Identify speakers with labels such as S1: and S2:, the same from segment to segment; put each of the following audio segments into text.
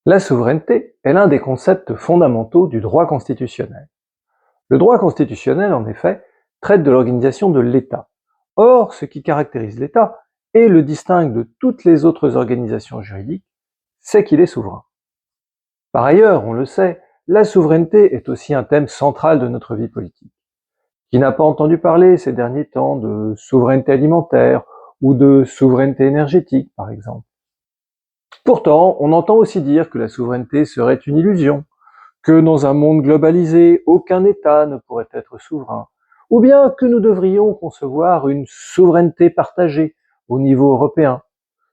S1: La souveraineté est l'un des concepts fondamentaux du droit constitutionnel. Le droit constitutionnel, en effet, traite de l'organisation de l'État. Or, ce qui caractérise l'État et le distingue de toutes les autres organisations juridiques, c'est qu'il est souverain. Par ailleurs, on le sait, la souveraineté est aussi un thème central de notre vie politique. Qui n'a pas entendu parler ces derniers temps de souveraineté alimentaire ou de souveraineté énergétique, par exemple? Pourtant, on entend aussi dire que la souveraineté serait une illusion, que dans un monde globalisé, aucun État ne pourrait être souverain, ou bien que nous devrions concevoir une souveraineté partagée au niveau européen,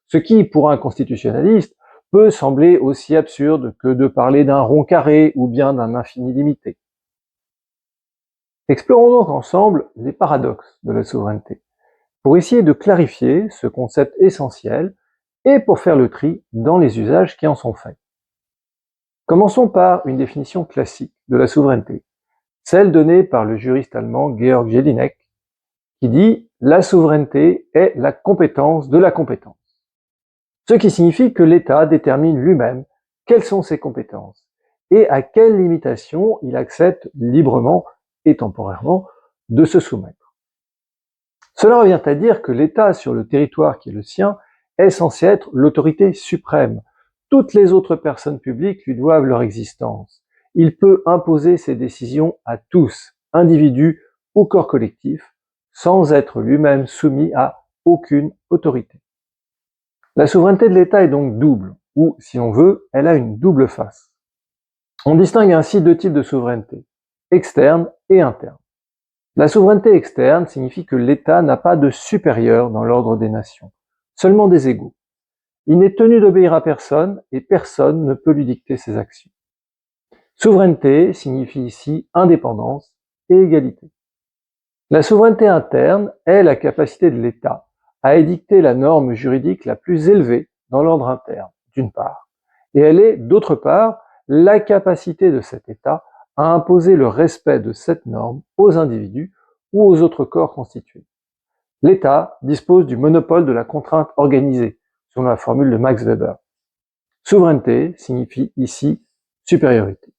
S1: ce qui, pour un constitutionnaliste, peut sembler aussi absurde que de parler d'un rond carré ou bien d'un infini limité. Explorons donc ensemble les paradoxes de la souveraineté, pour essayer de clarifier ce concept essentiel et pour faire le tri dans les usages qui en sont faits. Commençons par une définition classique de la souveraineté, celle donnée par le juriste allemand Georg Jelinek, qui dit « La souveraineté est la compétence de la compétence », ce qui signifie que l'État détermine lui-même quelles sont ses compétences et à quelles limitations il accepte librement et temporairement de se soumettre. Cela revient à dire que l'État sur le territoire qui est le sien est censé être l'autorité suprême. Toutes les autres personnes publiques lui doivent leur existence. Il peut imposer ses décisions à tous, individus ou corps collectifs, sans être lui-même soumis à aucune autorité. La souveraineté de l'État est donc double, ou, si on veut, elle a une double face. On distingue ainsi deux types de souveraineté, externe et interne. La souveraineté externe signifie que l'État n'a pas de supérieur dans l'ordre des nations, seulement des égaux. Il n'est tenu d'obéir à personne et personne ne peut lui dicter ses actions. Souveraineté signifie ici indépendance et égalité. La souveraineté interne est la capacité de l'État à édicter la norme juridique la plus élevée dans l'ordre interne, d'une part, et elle est, d'autre part, la capacité de cet État à imposer le respect de cette norme aux individus ou aux autres corps constitués. L'État dispose du monopole de la contrainte organisée, selon la formule de Max Weber. Souveraineté signifie ici supériorité.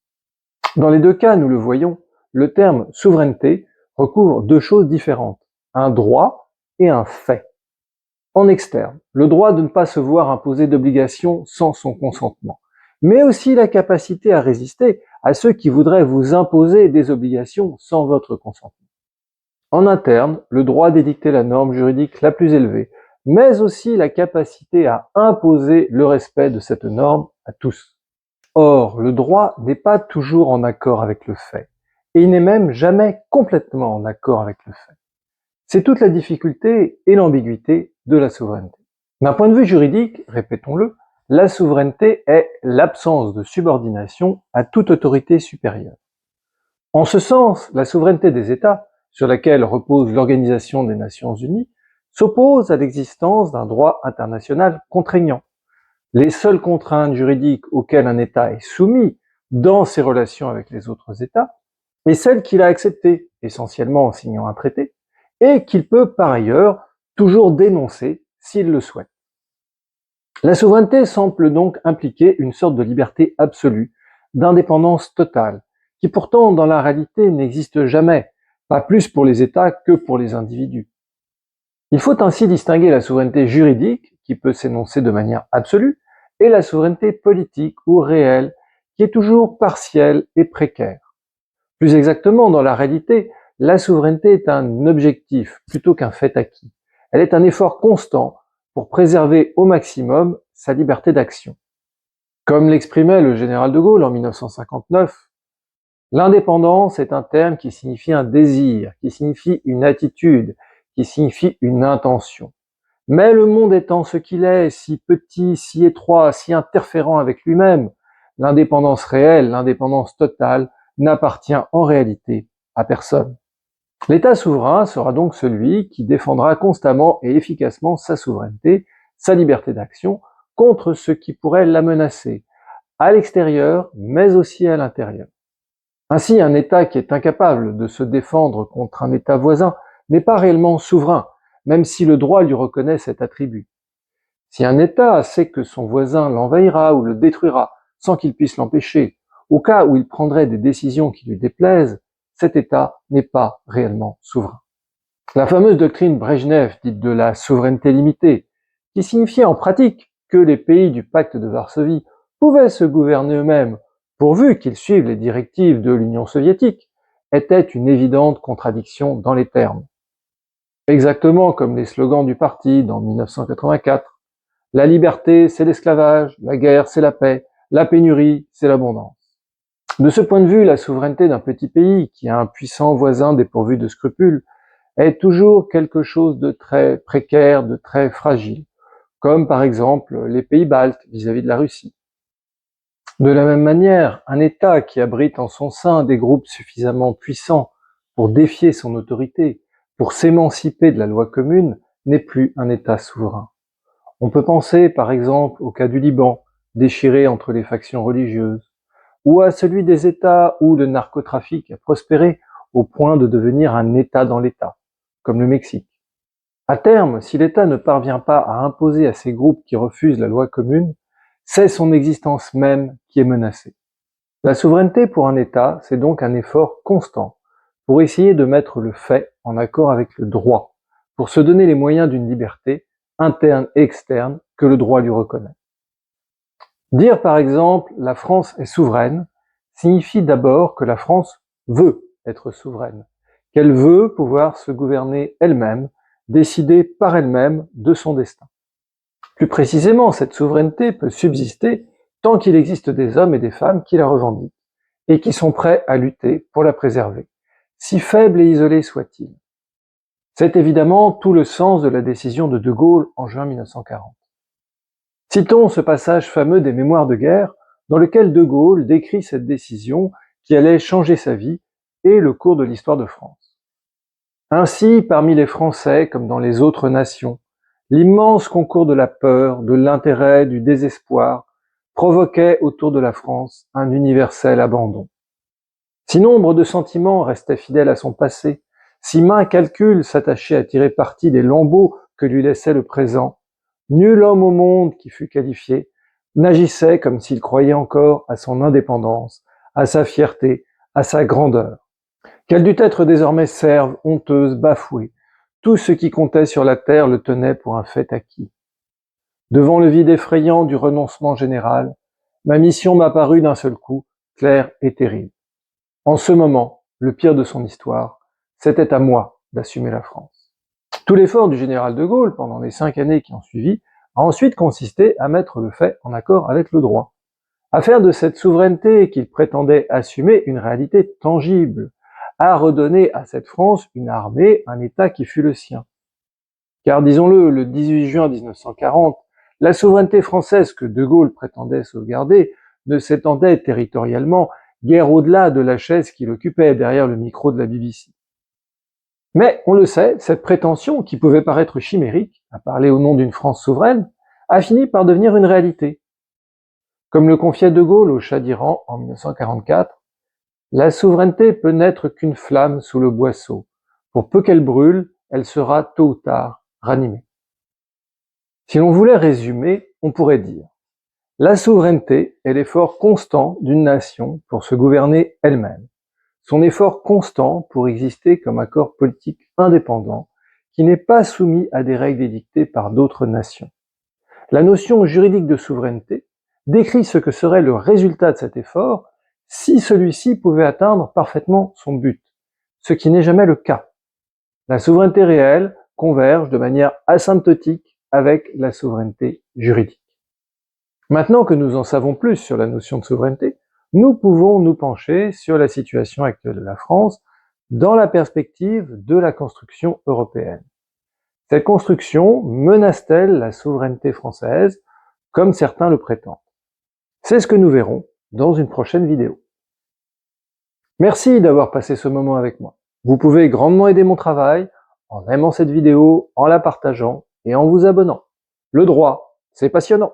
S1: Dans les deux cas, nous le voyons, le terme souveraineté recouvre deux choses différentes, un droit et un fait. En externe, le droit de ne pas se voir imposer d'obligations sans son consentement, mais aussi la capacité à résister à ceux qui voudraient vous imposer des obligations sans votre consentement. En interne, le droit d'édicter la norme juridique la plus élevée, mais aussi la capacité à imposer le respect de cette norme à tous. Or, le droit n'est pas toujours en accord avec le fait, et il n'est même jamais complètement en accord avec le fait. C'est toute la difficulté et l'ambiguïté de la souveraineté. D'un point de vue juridique, répétons-le, la souveraineté est l'absence de subordination à toute autorité supérieure. En ce sens, la souveraineté des États, sur laquelle repose l'Organisation des Nations Unies, s'oppose à l'existence d'un droit international contraignant. Les seules contraintes juridiques auxquelles un État est soumis dans ses relations avec les autres États est celle qu'il a acceptée, essentiellement en signant un traité, et qu'il peut par ailleurs toujours dénoncer s'il le souhaite. La souveraineté semble donc impliquer une sorte de liberté absolue, d'indépendance totale, qui pourtant dans la réalité n'existe jamais, pas plus pour les États que pour les individus. Il faut ainsi distinguer la souveraineté juridique, qui peut s'énoncer de manière absolue, et la souveraineté politique ou réelle, qui est toujours partielle et précaire. Plus exactement, dans la réalité, la souveraineté est un objectif plutôt qu'un fait acquis. Elle est un effort constant pour préserver au maximum sa liberté d'action. Comme l'exprimait le général de Gaulle en 1959, l'indépendance est un terme qui signifie un désir, qui signifie une attitude, qui signifie une intention. Mais le monde étant ce qu'il est, si petit, si étroit, si interférent avec lui-même, l'indépendance réelle, l'indépendance totale, n'appartient en réalité à personne. L'État souverain sera donc celui qui défendra constamment et efficacement sa souveraineté, sa liberté d'action, contre ce qui pourrait la menacer, à l'extérieur, mais aussi à l'intérieur. Ainsi, un État qui est incapable de se défendre contre un État voisin n'est pas réellement souverain, même si le droit lui reconnaît cet attribut. Si un État sait que son voisin l'envahira ou le détruira sans qu'il puisse l'empêcher. Au cas où il prendrait des décisions qui lui déplaisent, cet État n'est pas réellement souverain. La fameuse doctrine Brejnev, dite de la souveraineté limitée, qui signifiait en pratique que les pays du pacte de Varsovie pouvaient se gouverner eux-mêmes, pourvu qu'ils suivent les directives de l'Union soviétique, était une évidente contradiction dans les termes. Exactement comme les slogans du parti dans 1984. La liberté, c'est l'esclavage, la guerre, c'est la paix, la pénurie, c'est l'abondance. De ce point de vue, la souveraineté d'un petit pays qui a un puissant voisin dépourvu de scrupules est toujours quelque chose de très précaire, de très fragile, comme par exemple les pays baltes vis-à-vis de la Russie. De la même manière, un État qui abrite en son sein des groupes suffisamment puissants pour défier son autorité, pour s'émanciper de la loi commune, n'est plus un État souverain. On peut penser par exemple au cas du Liban, déchiré entre les factions religieuses, ou à celui des États où le narcotrafic a prospéré au point de devenir un État dans l'État, comme le Mexique. À terme, si l'État ne parvient pas à imposer à ces groupes qui refusent la loi commune, c'est son existence même qui est menacée. La souveraineté pour un État, c'est donc un effort constant pour essayer de mettre le fait en accord avec le droit, pour se donner les moyens d'une liberté, interne et externe, que le droit lui reconnaît. Dire par exemple « la France est souveraine » signifie d'abord que la France veut être souveraine, qu'elle veut pouvoir se gouverner elle-même, décider par elle-même de son destin. Plus précisément, cette souveraineté peut subsister tant qu'il existe des hommes et des femmes qui la revendiquent et qui sont prêts à lutter pour la préserver, si faibles et isolés soient-ils. C'est évidemment tout le sens de la décision de De Gaulle en juin 1940. Citons ce passage fameux des Mémoires de guerre dans lequel De Gaulle décrit cette décision qui allait changer sa vie et le cours de l'histoire de France. Ainsi, parmi les Français comme dans les autres nations, l'immense concours de la peur, de l'intérêt, du désespoir provoquait autour de la France un universel abandon. Si nombre de sentiments restaient fidèles à son passé, si maint calcul s'attachait à tirer parti des lambeaux que lui laissait le présent, nul homme au monde qui fût qualifié n'agissait comme s'il croyait encore à son indépendance, à sa fierté, à sa grandeur. Qu'elle dût être désormais serve, honteuse, bafouée, tout ce qui comptait sur la terre le tenait pour un fait acquis. Devant le vide effrayant du renoncement général, ma mission m'apparut d'un seul coup, claire et terrible. En ce moment, le pire de son histoire, c'était à moi d'assumer la France. Tout l'effort du général de Gaulle pendant les 5 années qui ont suivi a ensuite consisté à mettre le fait en accord avec le droit, à faire de cette souveraineté qu'il prétendait assumer une réalité tangible, à redonner à cette France une armée, un État qui fut le sien. Car disons-le, le 18 juin 1940, la souveraineté française que De Gaulle prétendait sauvegarder ne s'étendait territorialement guère au-delà de la chaise qu'il occupait derrière le micro de la BBC. Mais, on le sait, cette prétention, qui pouvait paraître chimérique, à parler au nom d'une France souveraine, a fini par devenir une réalité. Comme le confiait De Gaulle au Shah d'Iran en 1944, la souveraineté peut n'être qu'une flamme sous le boisseau. Pour peu qu'elle brûle, elle sera tôt ou tard ranimée. Si l'on voulait résumer, on pourrait dire: la souveraineté est l'effort constant d'une nation pour se gouverner elle-même, son effort constant pour exister comme un corps politique indépendant qui n'est pas soumis à des règles édictées par d'autres nations. La notion juridique de souveraineté décrit ce que serait le résultat de cet effort si celui-ci pouvait atteindre parfaitement son but, ce qui n'est jamais le cas. La souveraineté réelle converge de manière asymptotique avec la souveraineté juridique. Maintenant que nous en savons plus sur la notion de souveraineté, nous pouvons nous pencher sur la situation actuelle de la France dans la perspective de la construction européenne. Cette construction menace-t-elle la souveraineté française, comme certains le prétendent? C'est ce que nous verrons dans une prochaine vidéo. Merci d'avoir passé ce moment avec moi. Vous pouvez grandement aider mon travail en aimant cette vidéo, en la partageant et en vous abonnant. Le droit, c'est passionnant.